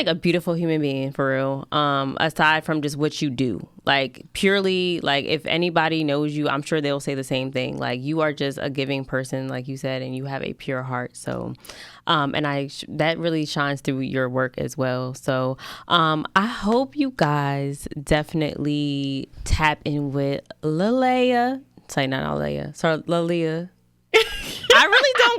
a beautiful human being, for real. Aside from just what you do. Like, purely, like, if anybody knows you, I'm sure they'll say the same thing. Like, you are just a giving person, like you said, and you have a pure heart. So, that really shines through your work as well. So, I hope you guys definitely tap in with Lalea. Sorry, not Lalea. Sorry, Lalea.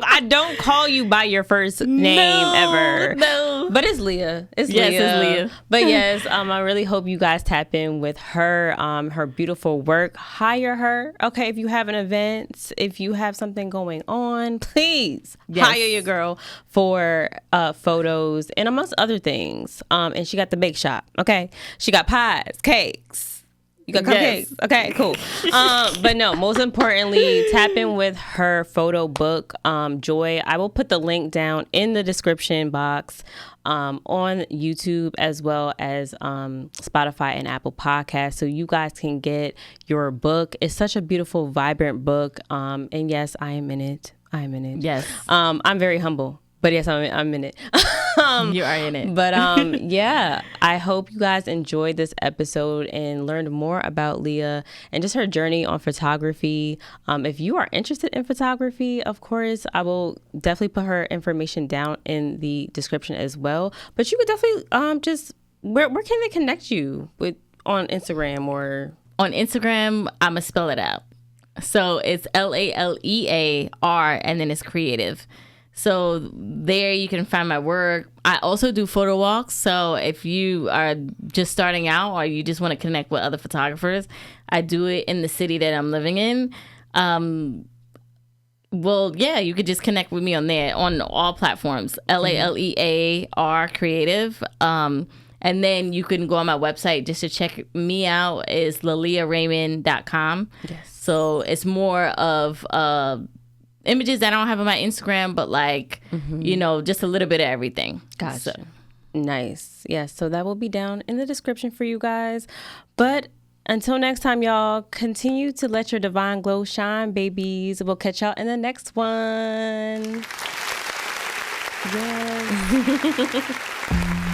I don't call you by your first name ever. No. But it's Leah. It's Leah. But yes, I really hope you guys tap in with her, her beautiful work. Hire her. Okay, if you have an event, if you have something going on, please hire your girl for photos and amongst other things. And she got the bake shop. Okay, she got pies, cakes. You got cupcakes. Yes. Okay, cool. But no, most importantly, tap in with her photo book, Joy. I will put the link down in the description box on YouTube as well as Spotify and Apple Podcasts, so you guys can get your book. It's such a beautiful, vibrant book. And yes, I am in it. Yes. I'm very humble. But yes, I'm in it. You are in it. But yeah, I hope you guys enjoyed this episode and learned more about Leah and just her journey on photography. If you are interested in photography, of course, I will definitely put her information down in the description as well. But you could definitely just where can they connect you with on Instagram or on Instagram? I'm gonna spell it out. So it's Lalear and then it's creative. So there you can find my work. I also do photo walks. So if you are just starting out or you just want to connect with other photographers, I do it in the city that I'm living in. Well, yeah, you could just connect with me on there on all platforms. Lalear Creative. And then you can go on my website just to check me out. Is LaleaRaymond.com. Yes. So it's more of images that I don't have on my Instagram, but like, just a little bit of everything. Gotcha. So. Nice. Yes. So that will be down in the description for you guys. But until next time, y'all, continue to let your divine glow shine, babies. We'll catch y'all in the next one. Yes.